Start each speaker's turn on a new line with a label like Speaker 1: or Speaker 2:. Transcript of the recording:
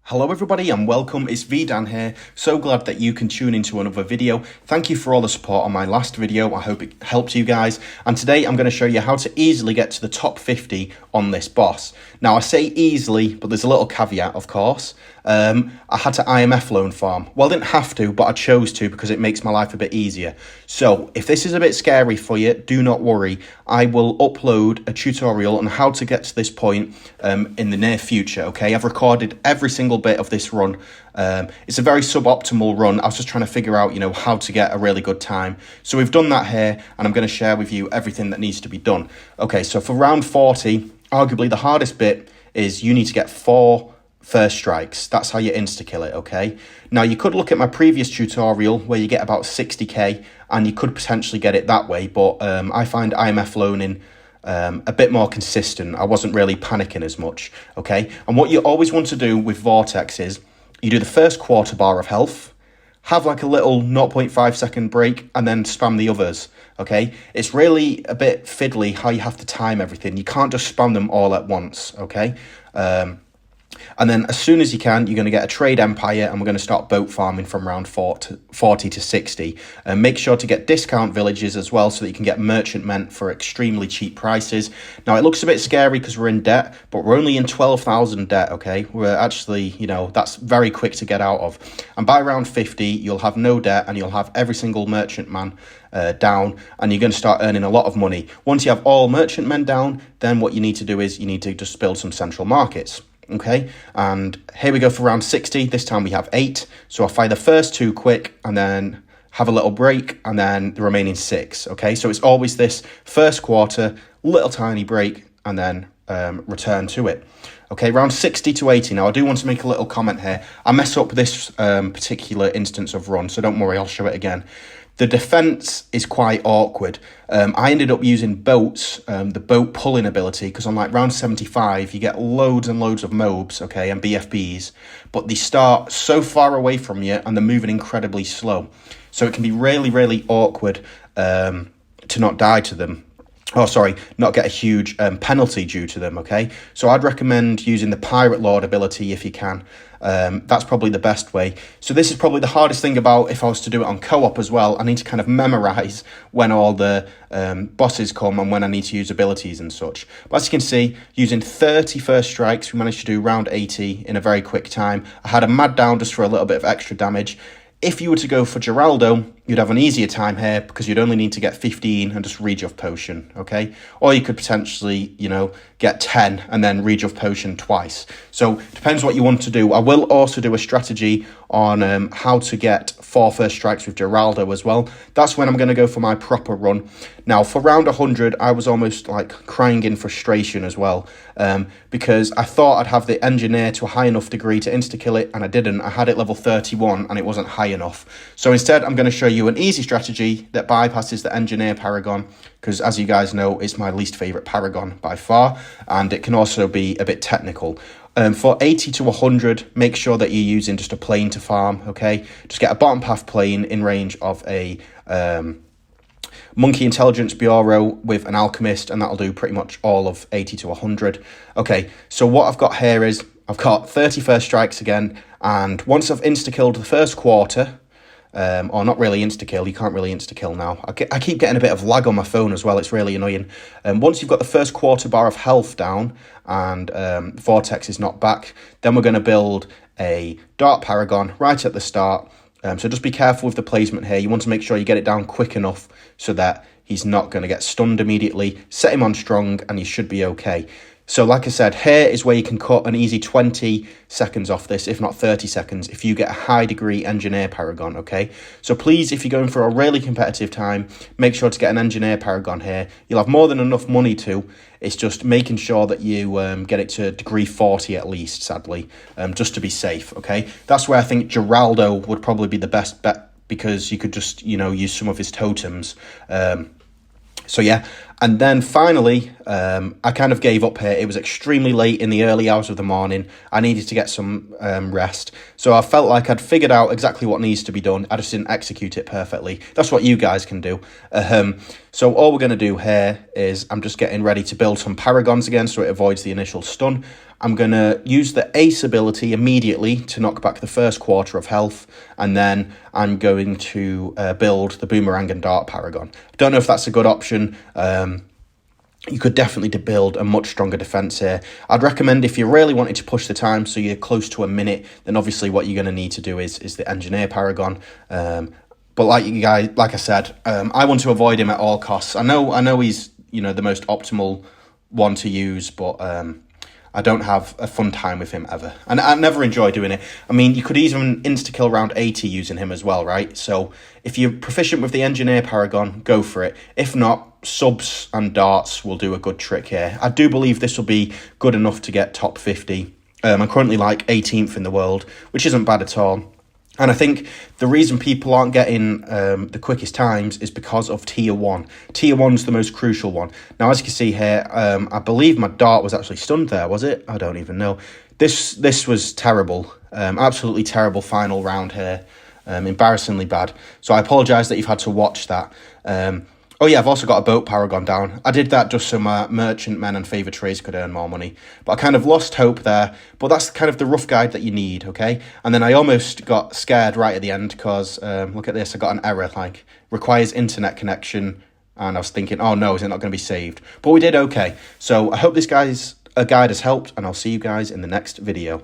Speaker 1: Hello everybody and welcome, it's VDan here. So glad that you can tune into another video. Thank you for all the support on my last video, I hope it helped you guys. And today I'm going to show you how to easily get to the top 50 on this boss. Now I say easily, but there's a little caveat of course. I had to IMF loan farm. Well, I didn't have to, but I chose to because it makes my life a bit easier. So if this is a bit scary for you, do not worry. I will upload a tutorial on how to get to this point in the near future, okay? I've recorded every single bit of this run. It's a very suboptimal run. I was just trying to figure out, how to get a really good time. So we've done that here, and I'm going to share with you everything that needs to be done. Okay, so for round 40, arguably the hardest bit is you need to get 4 first strikes. That's how you insta-kill it, okay? Now, you could look at my previous tutorial where you get about 60k, and you could potentially get it that way, but I find IMF loaning a bit more consistent. I wasn't really panicking as much, okay? And what you always want to do with Vortex is you do the first quarter bar of health, have like a little 0.5 second break, and then spam the others, okay? It's really a bit fiddly how you have to time everything. You can't just spam them all at once, okay? And then as soon as you can, you're going to get a trade empire, and we're going to start boat farming from round 40 to 60. Make sure to get discount villages as well so that you can get merchantmen for extremely cheap prices. Now, it looks a bit scary because we're in debt, but we're only in 12,000 debt, okay? We're actually, that's very quick to get out of. And by round 50, you'll have no debt and you'll have every single merchantman down, and you're going to start earning a lot of money. Once you have all merchantmen down, then what you need to do is you need to just build some central markets. Okay, and here we go for round 60. This time we have 8. So I'll fire the first 2 quick and then have a little break and then the remaining 6. Okay, so it's always this first quarter, little tiny break and then return to it. Okay, round 60 to 80. Now I do want to make a little comment here. I mess up this particular instance of run, so don't worry, I'll show it again. The defense is quite awkward. I ended up using boats, the boat pulling ability, because on like round 75, you get loads and loads of mobs, okay, and BFBs, but they start so far away from you and they're moving incredibly slow. So it can be really, really awkward to not die to them. Oh, sorry, not get a huge penalty due to them, okay? So I'd recommend using the Pirate Lord ability if you can. That's probably the best way. So this is probably the hardest thing about if I was to do it on co-op as well. I need to kind of memorize when all the bosses come and when I need to use abilities and such. But as you can see, using 30 first strikes, we managed to do round 80 in a very quick time. I had a mad down just for a little bit of extra damage. If you were to go for Geraldo, you'd have an easier time here because you'd only need to get 15 and just Rejuve Potion, okay? Or you could potentially, get 10 and then Rejuve Potion twice. So depends what you want to do. I will also do a strategy on how to get 4 first strikes with Geraldo as well. That's when I'm going to go for my proper run. Now, for round 100, I was almost like crying in frustration as well because I thought I'd have the engineer to a high enough degree to insta-kill it, and I didn't. I had it level 31 and it wasn't high enough. So instead, I'm going to show you an easy strategy that bypasses the engineer paragon, because as you guys know, it's my least favorite paragon by far, and it can also be a bit technical. For 80 to 100, make sure that you're using just a plane to farm, okay? Just get a bottom path plane in range of a Monkey Intelligence Bureau with an Alchemist, and that'll do pretty much all of 80 to 100. Okay, so what I've got here is I've got 30 first strikes again, and once I've insta-killed the first quarter, or not really insta-kill, you can't really insta-kill now. I keep getting a bit of lag on my phone as well, it's really annoying. Once you've got the first quarter bar of health down and Vortex is not back, then we're going to build a Dark Paragon right at the start. So just be careful with the placement here. You want to make sure you get it down quick enough so that he's not going to get stunned immediately. Set him on strong and you should be okay. So like I said, here is where you can cut an easy 20 seconds off this, if not 30 seconds, if you get a high degree engineer paragon, okay? So please, if you're going for a really competitive time, make sure to get an engineer paragon here. You'll have more than enough money to. It's just making sure that you get it to degree 40 at least, sadly, just to be safe, okay? That's where I think Geraldo would probably be the best bet, because you could just, use some of his totems. So yeah, and then finally, I kind of gave up here. It was extremely late in the early hours of the morning. I needed to get some rest. So I felt like I'd figured out exactly what needs to be done. I just didn't execute it perfectly. That's what you guys can do. So all we're going to do here is I'm just getting ready to build some paragons again so it avoids the initial stun. I'm going to use the Ace ability immediately to knock back the first quarter of health, and then I'm going to build the Boomerang and Dart Paragon. Don't know if that's a good option. You could definitely build a much stronger defense here. I'd recommend, if you really wanted to push the time so you're close to a minute, then obviously what you're going to need to do is the Engineer Paragon. But like I said, I want to avoid him at all costs. I know he's, you know, the most optimal one to use, but I don't have a fun time with him ever. And I never enjoy doing it. I mean, you could even insta-kill round 80 using him as well, right? So if you're proficient with the Engineer Paragon, go for it. If not, subs and darts will do a good trick here. I do believe this will be good enough to get top 50. I'm currently like 18th in the world, which isn't bad at all. And I think the reason people aren't getting the quickest times is because of Tier 1. Tier 1's the most crucial one. Now, as you can see here, I believe my dart was actually stunned there, was it? I don't even know. This was terrible. Absolutely terrible final round here. Embarrassingly bad. So I apologise that you've had to watch that. Oh yeah, I've also got a boat paragon down. I did that just so my merchant men and favour trades could earn more money. But I kind of lost hope there. But that's kind of the rough guide that you need, okay? And then I almost got scared right at the end because, look at this, I got an error, like, requires internet connection. And I was thinking, oh no, is it not going to be saved? But we did okay. So I hope this guide has helped, and I'll see you guys in the next video.